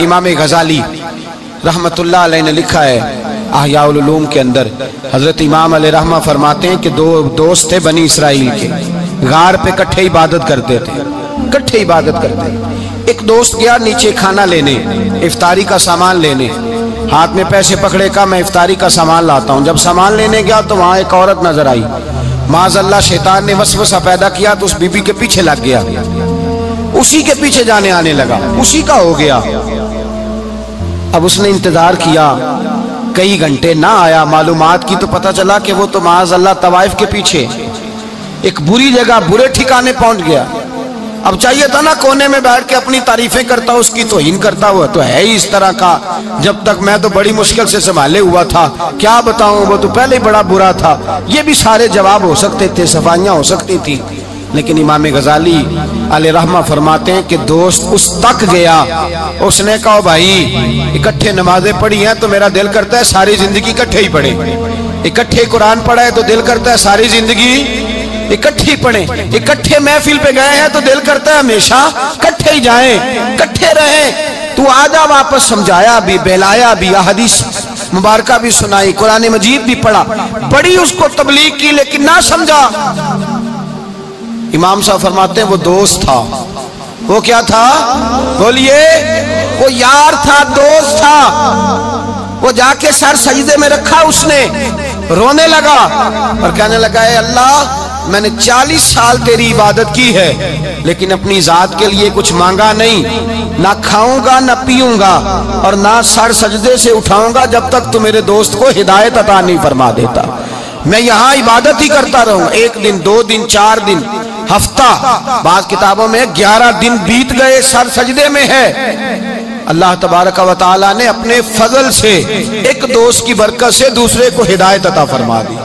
امام غزالی رحمت اللہ علیہ نے لکھا ہے احیاء العلوم کے اندر، حضرت امام علیہ رحمہ فرماتے ہیں کہ دو دوست تھے بنی اسرائیل کے، غار پہ کٹھے عبادت کرتے تھے، کٹھے عبادت کرتے تھے۔ ایک دوست گیا نیچے کھانا لینے، افطاری کا سامان لینے، ہاتھ میں پیسے پکڑے کا میں افطاری کا سامان لاتا ہوں۔ جب سامان لینے گیا تو وہاں ایک عورت نظر آئی، معاذ اللہ شیطان نے وسوسہ پیدا کیا تو اس بی بی کے پیچھے لگ گیا، اسی کے پیچھے جانے آنے لگا، اسی کا ہو گیا۔ اب اس نے انتظار کیا، کئی گھنٹے نہ آیا، معلومات کی تو پتہ چلا کہ وہ تو معاذ اللہ طوائف کے پیچھے ایک بری جگہ برے ٹھکانے پہنچ گیا۔ اب چاہیے تھا نا کونے میں بیٹھ کے اپنی تعریفیں کرتا، اس کی توہین کرتا ہوا تو ہے ہی اس طرح کا، جب تک میں تو بڑی مشکل سے سنبھالے ہوا تھا، کیا بتاؤں وہ تو پہلے ہی بڑا برا تھا۔ یہ بھی سارے جواب ہو سکتے تھے، صفائیاں ہو سکتی تھی، لیکن امام غزالی علیہ رحمہ فرماتے ہیں کہ دوست اس تک گیا، اس نے کہا بھائی اکٹھے نمازیں پڑھی ہیں تو میرا دل کرتا ہے ساری زندگی اکٹھے ہی پڑھیں، اکٹھے قرآن پڑھا ہے تو دل کرتا ہے ساری زندگی اکٹھے پڑھیں، اکٹھے محفل پہ گئے ہیں تو دل کرتا ہے ہمیشہ اکٹھے ہی جائیں، اکٹھے رہیں۔ تو آجا واپس سمجھایا بھی، بہلایا بھی، احادیث مبارکہ بھی سنائی، قرآن مجید بھی پڑھا، بڑی اس کو تبلیغ کی لیکن نہ سمجھا۔ امام صاحب فرماتے ہیں وہ دوست تھا، وہ کیا تھا بولیے، وہ یار تھا، دوست تھا۔ وہ جا کے سر سجدے میں رکھا، اس نے رونے لگا اور کہنے لگا اے اللہ میں نے 40 سال تیری عبادت کی ہے لیکن اپنی ذات کے لیے کچھ مانگا نہیں، نہ کھاؤں گا نہ پیوں گا اور نہ سر سجدے سے اٹھاؤں گا جب تک تو میرے دوست کو ہدایت عطا نہیں فرما دیتا۔ میں یہاں عبادت ہی کرتا رہوں، 1 دن 2 دن 4 دن ہفتہ، بعض کتابوں میں 11 دن بیت گئے سر سجدے میں ہے۔ اللہ تبارک و تعالی نے اپنے فضل سے ایک دوست کی برکت سے دوسرے کو ہدایت عطا فرما دی۔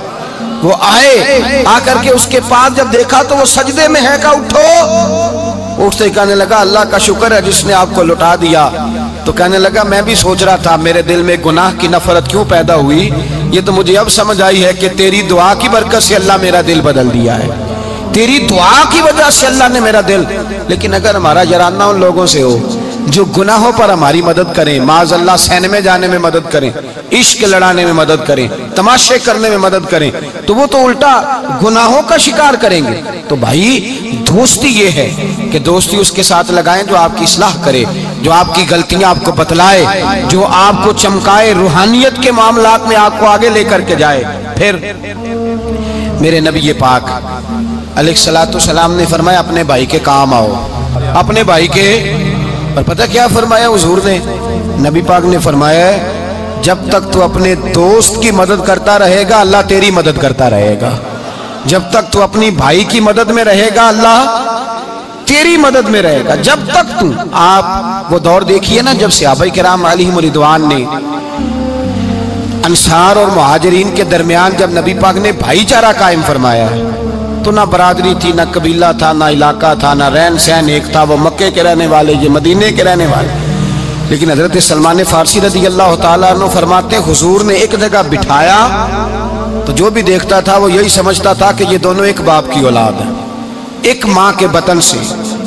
وہ آئے، آ کر کے اس کے پاس جب دیکھا تو وہ سجدے میں ہے، کہا اٹھو۔ اٹھتے کہنے لگا اللہ کا شکر ہے جس نے آپ کو لٹا دیا۔ تو کہنے لگا میں بھی سوچ رہا تھا میرے دل میں گناہ کی نفرت کیوں پیدا ہوئی، یہ تو مجھے اب سمجھ آئی ہے کہ تیری دعا کی برکت سے اللہ میرا دل بدل دیا ہے، تیری دعا کی وجہ سے اللہ نے میرا دل۔ لیکن اگر ہمارا جرانہ ان لوگوں سے ہو جو گناہوں پر ہماری مدد کریں، معاذ اللہ سینمے جانے میں مدد کریں، عشق لڑانے میں مدد کریں، تماشے کرنے میں مدد کریں، تو وہ تو الٹا گناہوں کا شکار کریں گے۔ تو بھائی دوستی یہ ہے کہ دوستی اس کے ساتھ لگائیں جو آپ کی اصلاح کرے، جو آپ کی غلطیاں آپ کو بتلائے، جو آپ کو چمکائے، روحانیت کے معاملات میں آپ کو آگے لے کر کے جائے۔ پھر میرے نبی پاک علیہ الصلوۃ والسلام نے فرمایا اپنے بھائی کے کام آؤ، اپنے بھائی کے، اور پتہ کیا فرمایا حضور نے، نبی پاک نے فرمایا جب تک تو اپنے دوست کی مدد کرتا رہے گا اللہ تیری مدد کرتا رہے گا، جب تک تو اپنی بھائی کی مدد میں رہے گا اللہ تیری مدد میں رہے گا۔ جب تک تو آپ وہ دور دیکھیے نا جب صحابہ کرام علیہم رضوان نے انصار اور مہاجرین کے درمیان جب نبی پاک نے بھائی چارہ قائم فرمایا ہے تو نہ برادری تھی، نہ قبیلہ تھا، نہ علاقہ تھا، نہ رہن سہن ایک تھا، وہ مکے کے رہنے والے یہ مدینے کے رہنے والے۔ لیکن حضرت سلمان فارسی رضی اللہ تعالیٰ عنہ فرماتے ہیں حضور نے ایک جگہ بٹھایا تو جو بھی دیکھتا تھا وہ یہی سمجھتا تھا کہ یہ دونوں ایک باپ کی اولاد ہیں، ایک ماں کے بطن سے۔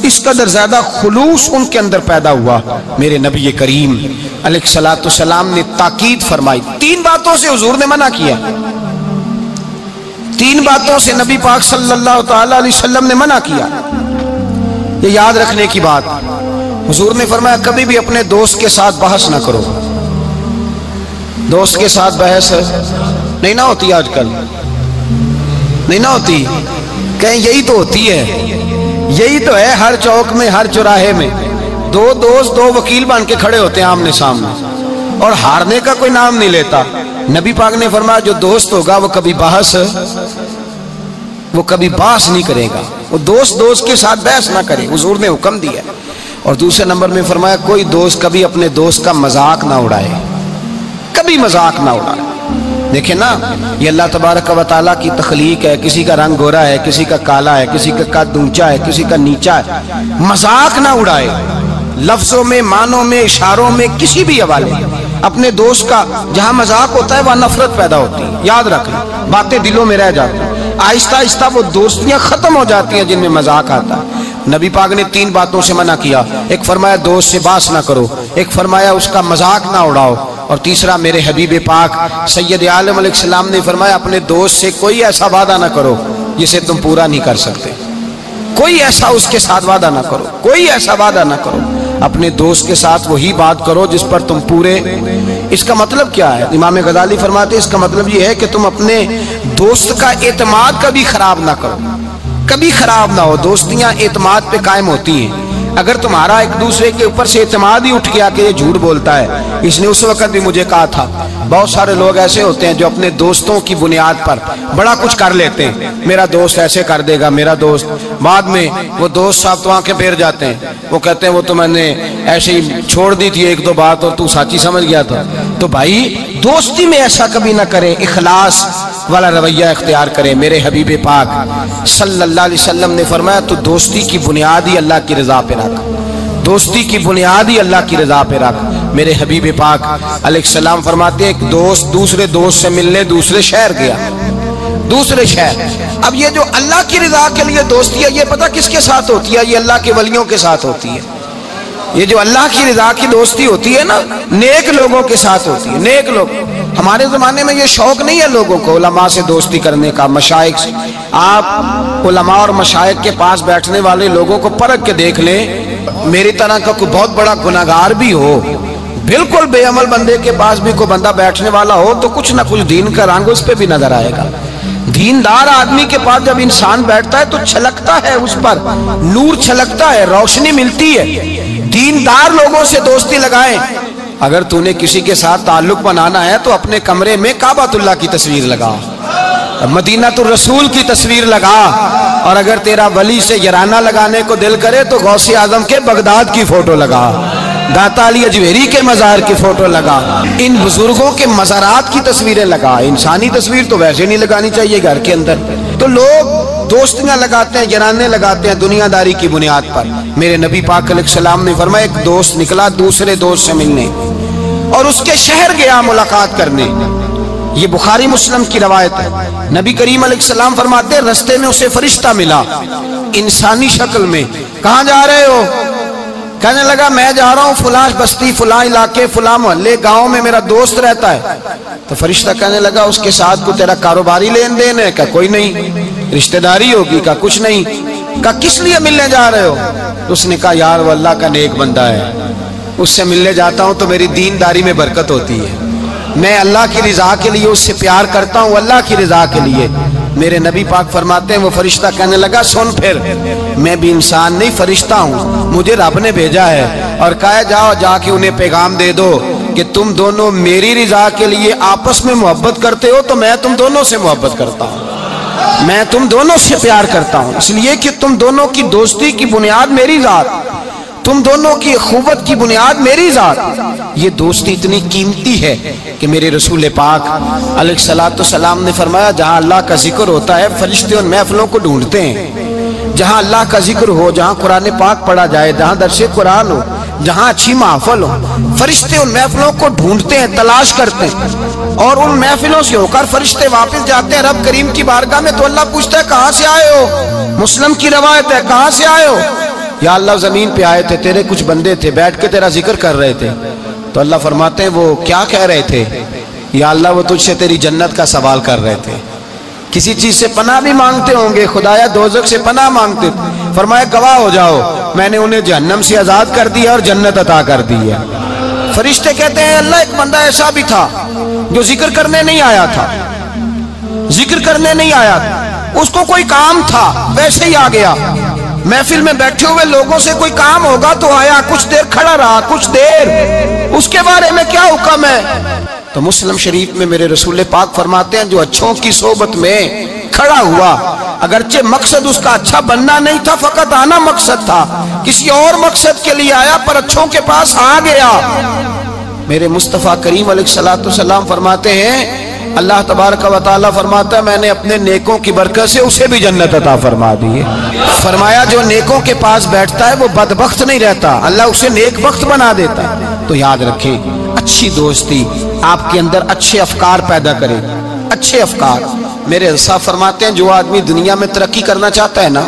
اس قدر زیادہ خلوص ان کے اندر پیدا ہوا۔ میرے نبی کریم علیہ الصلوۃ والسلام نے تاکید فرمائی، 3 باتوں سے حضور نے منع کیا، 3 باتوں سے نبی پاک صلی اللہ تعالی علیہ وسلم نے منع کیا۔ یہ یاد رکھنے کی بات، حضور نے فرمایا کبھی بھی اپنے دوست کے ساتھ بحث نہ کرو۔ دوست کے ساتھ بحث نہیں نہ ہوتی، آج کل نہیں نہ ہوتی، کہیں یہی تو ہوتی ہے، یہی تو ہے ہر چوک میں، ہر چوراہے میں 2 دوست 2 وکیل بن کے کھڑے ہوتے ہیں آمنے سامنے اور ہارنے کا کوئی نام نہیں لیتا۔ نبی پاک نے فرمایا جو دوست ہوگا وہ کبھی بحث نہیں کرے گا، وہ دوست کے ساتھ بحث نہ کرے، حضور نے حکم دیا۔ اور دوسرے نمبر میں فرمایا کوئی دوست کبھی اپنے دوست کا مذاق نہ اڑائے، کبھی مذاق نہ اڑائے۔ دیکھیں نا یہ اللہ تبارک و تعالیٰ کی تخلیق ہے، کسی کا رنگ گورا ہے، کسی کا کالا ہے، کسی کا قد اونچا ہے، کسی کا نیچا ہے، مذاق نہ اڑائے، لفظوں میں، معنوں میں، اشاروں میں، کسی بھی حوالے۔ اپنے دوست کا جہاں مذاق ہوتا ہے وہاں نفرت پیدا ہوتی ہے، یاد رکھیں، باتیں دلوں میں رہ جاتی ہیں، آہستہ آہستہ وہ دوستیاں ختم ہو جاتی ہیں جن میں مذاق آتا ہے۔ نبی پاک نے 3 باتوں سے منع کیا. ایک فرمایا دوست سے باس نہ کرو, ایک فرمایا اس کا مذاق نہ اڑاؤ, اور تیسرا میرے حبیب پاک سید عالم علیہ السلام نے فرمایا اپنے دوست سے کوئی ایسا وعدہ نہ کرو جسے تم پورا نہیں کر سکتے. کوئی ایسا اس کے ساتھ وعدہ نہ کرو, کوئی ایسا وعدہ نہ کرو. اپنے دوست کے ساتھ وہی بات کرو جس پر تم پورے. اس کا مطلب کیا ہے؟ امام غزالی فرماتے ہیں اس کا مطلب یہ ہے کہ تم اپنے دوست کا اعتماد کبھی خراب نہ کرو, کبھی خراب نہ ہو. دوستیاں اعتماد پہ قائم ہوتی ہیں. اگر تمہارا ایک دوسرے کے اوپر سے اعتماد ہی اٹھ گیا کہ یہ جھوٹ بولتا ہے, اس نے اس وقت بھی مجھے کہا تھا, بہت سارے لوگ ایسے ہوتے ہیں جو اپنے دوستوں کی بنیاد پر بڑا کچھ کر لیتے ہیں. میرا دوست ایسے کر دے گا, میرا دوست. بعد میں وہ دوست صاحب تو آنکھیں پھیر جاتے ہیں, وہ کہتے ہیں وہ تو میں نے ایسے ہی چھوڑ دی تھی 1-2 بات اور تو سچی سمجھ گیا تھا. تو بھائی دوستی میں ایسا کبھی نہ کرے, اخلاص والا رویہ اختیار کرے. میرے حبیب پاک صلی اللہ علیہ وسلم نے فرمایا تو دوستی کی بنیاد ہی اللہ کی رضا پہ رکھ, دوستی کی بنیاد ہی اللہ کی رضا پہ رکھ. میرے حبیب پاک علیہ السلام فرماتے ہیں ایک دوست دوسرے دوست سے ملنے دوسرے شہر گیا, دوسرے شہر. اب یہ جو اللہ کی رضا کے لیے دوستی ہے یہ پتہ کس کے ساتھ ہوتی ہے؟ یہ اللہ کے ولیوں کے ساتھ ہوتی ہے. یہ جو اللہ کی رضا کی دوستی ہوتی ہے نا, نیک لوگوں کے ساتھ ہوتی ہے. نیک لوگ, ہمارے زمانے میں یہ شوق نہیں ہے لوگوں کو علماء سے دوستی کرنے کا, مشائخ سے. آپ علماء اور مشائخ کے پاس بیٹھنے والے لوگوں کو پرکھ کے دیکھ لیں, میری طرح کا کوئی بہت بڑا گناہگار بھی ہو, بالکل بے عمل بندے کے پاس بھی کوئی بندہ بیٹھنے والا ہو تو کچھ نہ کچھ دین کا رنگ اس پہ بھی نظر آئے گا. دیندار آدمی کے پاس جب انسان بیٹھتا ہے تو چھلکتا ہے, اس پر نور چھلکتا ہے, روشنی ملتی ہے. دیندار لوگوں سے دوستی لگائیں. اگر تو نے کسی کے ساتھ تعلق بنانا ہے تو اپنے کمرے میں کعبۃ اللہ کی تصویر لگا, مدینہ الرسول کی تصویر لگا, اور اگر تیرا ولی سے یارانہ لگانے کو دل کرے تو غوث اعظم کے بغداد کی فوٹو لگا, داتا علی اجویری کے مزار کی فوٹو لگا, ان بزرگوں کے مزارات کی تصویریں لگا. انسانی تصویر تو ویسے نہیں لگانی چاہیے گھر کے اندر. تو لوگ دوستیاں لگاتے ہیں, یارانے لگاتے ہیں دنیا داری کی بنیاد پر. میرے نبی پاک علیہ السلام نے فرمایا ایک دوست نکلا دوسرے دوست سے ملنے اور اس کے شہر گیا ملاقات کرنے. یہ بخاری مسلم کی روایت ہے. نبی کریم علیہ السلام فرماتے ہیں رستے میں اسے فرشتہ ملا انسانی شکل میں. کہاں جا رہے ہو؟ کہنے لگا میں جا رہا ہوں فلاں بستی, فلاں علاقے, فلاں محلے, گاؤں میں میرا دوست رہتا ہے. تو فرشتہ کہنے لگا اس کے ساتھ کو تیرا کاروباری لین دین ہے؟ کہا کوئی نہیں. رشتہ داری ہوگی؟ کہا کچھ نہیں. کہا کس لیے ملنے جا رہے ہو؟ تو اس نے کہا یار وہ اللہ کا نیک بندہ ہے, اس سے ملنے جاتا ہوں تو میری دینداری میں برکت ہوتی ہے, میں اللہ کی رضا کے لیے اس سے پیار کرتا ہوں, اللہ کی رضا کے لیے. میرے نبی پاک فرماتے ہیں وہ فرشتہ کہنے لگا سن پھر میں بھی انسان نہیں فرشتہ ہوں, مجھے رب نے بھیجا ہے اور کہا جاؤ جا کے انہیں پیغام دے دو کہ تم دونوں میری رضا کے لیے آپس میں محبت کرتے ہو تو میں تم دونوں سے محبت کرتا ہوں, میں تم دونوں سے پیار کرتا ہوں, اس لیے کہ تم دونوں کی دوستی کی بنیاد میری ذات, تم دونوں کی اخوت کی بنیاد میری ذات. یہ دوستی اتنی قیمتی ہے کہ میرے رسول پاک علیہ السلام نے فرمایا جہاں اللہ کا ذکر ہوتا ہے فرشتے ان محفلوں کو ڈھونڈتے ہیں. جہاں اللہ کا ذکر ہو, جہاں قرآن پاک پڑھا جائے, جہاں درس قرآن ہو, جہاں اچھی محفل ہو, فرشتے ان محفلوں کو ڈھونڈتے ہیں, تلاش کرتے ہیں. اور ان محفلوں سے ہو کر فرشتے واپس جاتے ہیں رب کریم کی بارگاہ میں تو اللہ پوچھتا ہے کہاں سے آئے ہو؟ مسلم کی روایت ہے کہاں سے آئے ہو؟ یا اللہ زمین پہ آئے تھے, تیرے کچھ بندے تھے بیٹھ کے تیرا ذکر کر رہے تھے. تو اللہ فرماتے ہیں وہ کیا کہہ رہے تھے؟ یا اللہ وہ تجھ سے تیری جنت کا سوال کر رہے تھے, کسی چیز سے پناہ بھی مانگتے ہوں گے, خدایا دوزخ سے پناہ مانگتے. فرمایا گواہ ہو جاؤ میں نے انہیں جہنم سے آزاد کر دیا اور جنت عطا کر دی ہے. فرشتے کہتے ہیں اللہ ایک بندہ ایسا بھی تھا جو ذکر کرنے نہیں آیا تھا, ذکر کرنے نہیں آیا تھا, اس کو کوئی کام تھا ویسے ہی آ گیا. محفل میں بیٹھے ہوئے لوگوں سے کوئی کام ہوگا تو آیا, کچھ دیر کھڑا رہا, کچھ دیر, اس کے بارے میں کیا حکم ہے؟ تو مسلم شریف میں میرے رسول پاک فرماتے ہیں جو اچھوں کی صحبت میں کھڑا ہوا, اگرچہ مقصد اس کا اچھا بننا نہیں تھا, فقط آنا مقصد تھا, کسی اور مقصد کے لیے آیا پر اچھوں کے پاس آ گیا. میرے مصطفیٰ کریم علیہ السلام فرماتے ہیں اللہ تبارک و تعالیٰ فرماتا ہے میں نے اپنے نیکوں کی برکت سے اسے بھی جنت عطا فرما دی ہے. فرمایا جو نیکوں کے پاس بیٹھتا ہے وہ بدبخت نہیں رہتا, اللہ اسے نیک بخت بنا دیتا ہے. تو یاد رکھیں اچھی دوستی آپ کے اندر اچھے افکار پیدا کرے, اچھے افکار. میرے صاحب فرماتے ہیں جو آدمی دنیا میں ترقی کرنا چاہتا ہے نا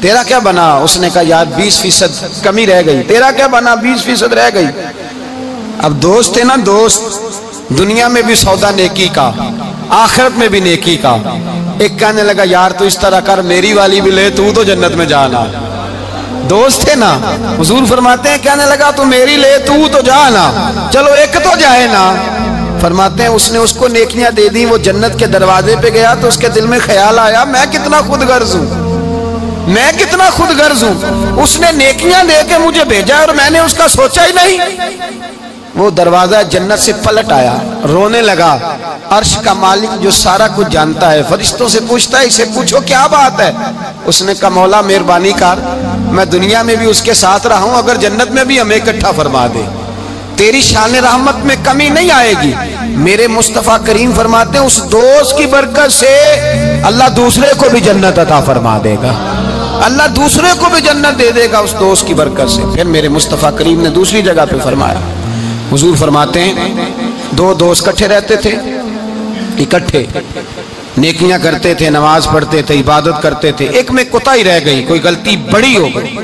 تیرا کیا بنا؟ اس نے کہا یار 20% کمی رہ گئی. تیرا کیا بنا؟ 20% رہ گئی. اب دوست ہے نا دوست، دنیا میں بھی سودا نیکی کا، آخرت میں بھی نیکی کا. ایک کہنے لگا یار تو اس طرح کر، میری والی بھی لے، تو جنت میں جانا. دوست ہے نا. حضور فرماتے ہیں کہنے لگا تو میری لے، تو جانا، چلو ایک تو جائے نا. فرماتے ہیں اس نے اس کو نیکیاں دے دی. وہ جنت کے دروازے پہ گیا تو اس کے دل میں خیال آیا میں کتنا خود غرض ہوں، میں کتنا خود غرض ہوں. اس نے نیکیاں دے کے مجھے بھیجا اور میں نے اس کا سوچا ہی نہیں. وہ دروازہ جنت سے پلٹ آیا، رونے لگا. عرش کا مالک جو سارا کچھ جانتا ہے فرشتوں سے پوچھتا ہے اسے پوچھو کیا بات ہے. اس نے کہا مولا مہربانی کر، میں دنیا میں بھی اس کے ساتھ رہا ہوں، اگر جنت میں بھی ہمیں اکٹھا فرما دے، تیری شان رحمت میں کمی نہیں آئے گی. میرے مصطفیٰ کریم فرماتے ہیں اس دوست کی برکت سے اللہ دوسرے کو بھی جنت عطا فرما دے گا، اللہ دوسرے کو بھی جنت دے دے گا اس دوست کی برکت سے. پھر میرے مصطفیٰ کریم نے دوسری جگہ پہ فرمایا، حضور فرماتے ہیں دو دوست اکٹھے رہتے تھے، اکٹھے نیکیاں کرتے تھے، نماز پڑھتے تھے، عبادت کرتے تھے. ایک میں کوتاہی رہ گئی، کوئی غلطی بڑی ہو گئی.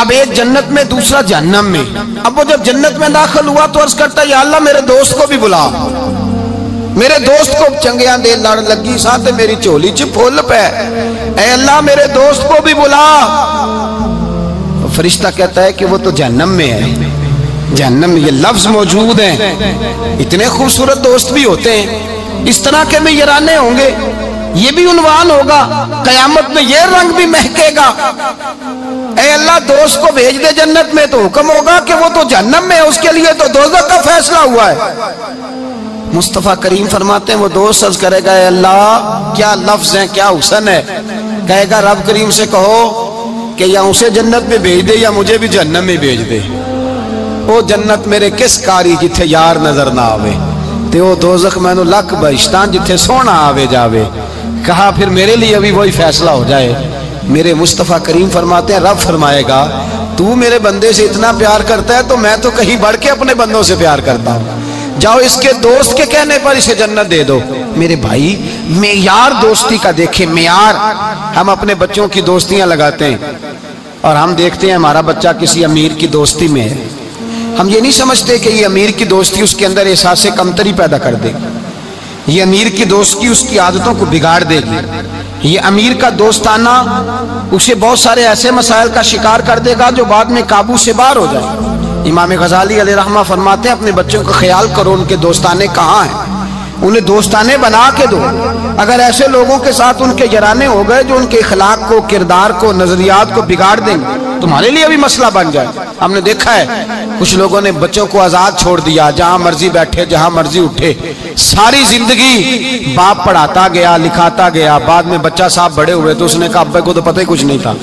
اب ایک جنت میں دوسرا جہنم میں. اب وہ جب جنت میں داخل ہوا تو عرض کرتا یا اللہ میرے دوست کو بھی بلا، میرے دوست کو چنگیاں دے لڑ لگی ساتھ میری چولی چ پھول پہ، اے اللہ میرے دوست کو بھی بلا. فرشتہ کہتا ہے کہ وہ تو جہنم میں ہے. جہنم میں یہ لفظ موجود ہیں. اتنے خوبصورت دوست بھی ہوتے ہیں، اس طرح کے میں یرانے ہوں گے، یہ بھی عنوان ہوگا قیامت میں، یہ رنگ بھی مہکے گا. اے اللہ دوست کو بھیج دے جنت میں، تو حکم ہوگا کہ وہ تو جہنم میں ہے، اس کے لیے تو دوزخ کا فیصلہ ہوا ہے. مصطفیٰ کریم فرماتے ہیں وہ دوست عرض کرے گا اے اللہ کیا لفظ ہیں، کیا حسن ہے. کہے گا رب کریم سے کہو کہ یا اسے جنت میں بھیج دے یا مجھے بھی جہنم میں بھیج دے. او جنت میرے کس کاری جتھے یار نظر نہ آوے، تے او دوزخ میں نو لکھ بہشتان جتھے سونا آوے جاوے. کہا پھر میرے لیے ابھی وہی فیصلہ ہو جائے. میرے مصطفیٰ کریم فرماتے ہیں رب فرمائے گا تو میرے بندے سے اتنا پیار کرتا ہے تو میں تو کہیں بڑھ کے اپنے بندوں سے پیار کرتا ہوں، جاؤ اس کے دوست کے کہنے پر اسے جنت دے دو. میرے بھائی معیار دوستی کا دیکھیں، معیار. ہم اپنے بچوں کی دوستیاں لگاتے ہیں اور ہم دیکھتے ہیں ہمارا بچہ کسی امیر کی دوستی میں ہے، ہم یہ نہیں سمجھتے کہ یہ امیر کی دوستی اس کے اندر احساس کمتری پیدا کر دے گی، یہ امیر کی دوستی اس کی عادتوں کو بگاڑ دے گی، یہ امیر کا دوستانہ اسے بہت سارے ایسے مسائل کا شکار کر دے گا جو بعد میں قابو سے باہر ہو جائے. امام غزالی علیہ رحمہ فرماتے ہیں اپنے بچوں کا خیال کرو ان کے دوستانے کہاں ہیں، انہیں دوستانے بنا کے دو. اگر ایسے لوگوں کے ساتھ ان کے یرانے ہو گئے جو ان کے اخلاق کو، کردار کو، نظریات کو بگاڑ دیں گے، تمہارے لیے بھی مسئلہ بن جائے. ہم نے دیکھا ہے کچھ لوگوں نے بچوں کو آزاد چھوڑ دیا، جہاں مرضی بیٹھے، جہاں مرضی اٹھے، ساری زندگی باپ پڑھاتا گیا، لکھاتا گیا. بعد میں بچہ صاحب بڑے ہوئے تو اس نے کہا ابا کو تو پتہ ہی کچھ نہیں تھا،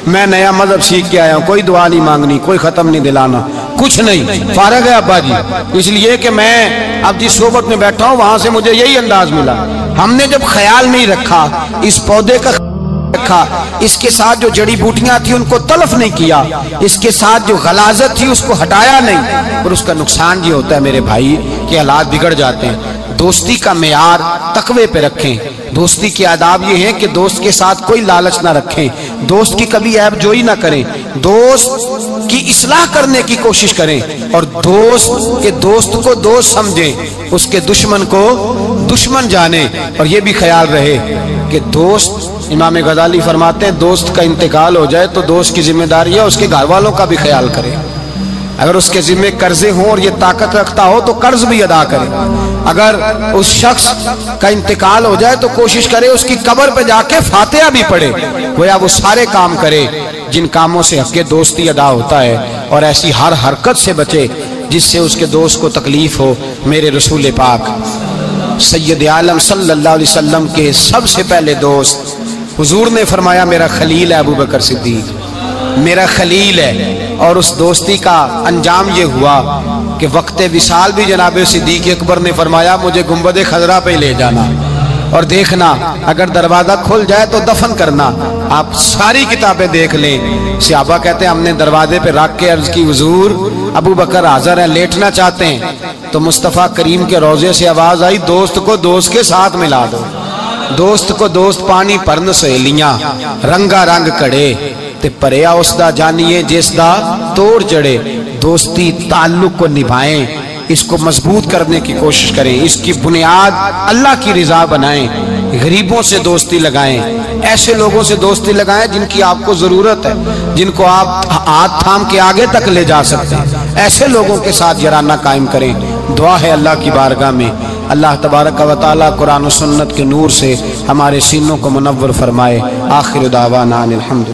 میں نیا مذہب سیکھ کے آیا ہوں، کوئی دعا نہیں مانگنی، کوئی ختم نہیں دلانا، کچھ نہیں، فارغ ہے ابا جی، اس لیے کہ میں اب جس صحبت میں بیٹھا ہوں وہاں سے مجھے یہی انداز ملا. ہم نے جب خیال نہیں رکھا اس پودے کا، رکھا اس کے ساتھ جو جڑی بوٹیاں تھی ان کو تلف نہیں کیا، اس کے ساتھ جو غلاظت تھی اس کو ہٹایا نہیں، اور اس کا نقصان یہ ہوتا ہے میرے بھائی کہ حالات بگڑ جاتے ہیں. دوستی کا معیار تقوی پہ رکھیں. دوستی کے آداب یہ ہیں کہ دوست کے ساتھ کوئی لالچ نہ رکھیں، دوست کی کبھی عیب جوئی نہ کریں، دوست کی اصلاح کرنے کی کوشش کریں، اور دوست کے دوست کو دوست سمجھیں، اس کے دشمن کو دشمن جانیں. اور یہ بھی خیال رہے کہ دوست، امام غزالی فرماتے ہیں دوست کا انتقال ہو جائے تو دوست کی ذمہ داری ہے اس کے گھر والوں کا بھی خیال کرے. اگر اس کے ذمہ قرضے ہوں اور یہ طاقت رکھتا ہو تو قرض بھی ادا کرے. اگر اس شخص کا انتقال ہو جائے تو کوشش کرے اس کی قبر پہ جا کے فاتحہ بھی پڑھے، گویا وہ سارے کام کرے جن کاموں سے حق دوستی ادا ہوتا ہے، اور ایسی ہر حرکت سے بچے جس سے اس کے دوست کو تکلیف ہو. میرے رسول پاک سید عالم صلی اللہ علیہ وسلم کے سب سے پہلے دوست حضور نے فرمایا میرا خلیل ہے ابو بکر صدیق، میرا خلیل ہے. اور اس دوستی کا انجام یہ ہوا کہ وقت وصال بھی جناب صدیق اکبر نے فرمایا مجھے گنبد خضرا پہ لے جانا اور دیکھنا اگر دروازہ کھل جائے تو دفن کرنا. آپ ساری کتابیں دیکھ لیں، صحابہ کہتے ہیں ہم نے دروازے پہ رکھ کے عرض کی حضور ابو بکر حاضر ہیں، لیٹنا چاہتے ہیں. تو مصطفیٰ کریم کے روضے سے آواز آئی دوست کو دوست کے ساتھ ملا دو. دوست کو دوست پانی پرن سہیلیاں رنگا رنگ کڑے تے پریا اس دا جانیے جس دا توڑ جڑے دوستی تعلق کو نبھائیں اس کو مضبوط کرنے کی کوشش کریں اس کی بنیاد اللہ کی رضا بنائیں غریبوں سے دوستی لگائیں ایسے لوگوں سے دوستی لگائیں جن کی آپ کو ضرورت ہے جن کو آپ ہاتھ تھام کے آگے تک لے جا سکتے ہیں ایسے لوگوں کے ساتھ یارانہ قائم کریں دعا ہے اللہ کی بارگاہ میں اللہ تبارک و تعالی قرآن و سنت کے نور سے ہمارے سینوں کو منور فرمائے آخر دعوانا الحمد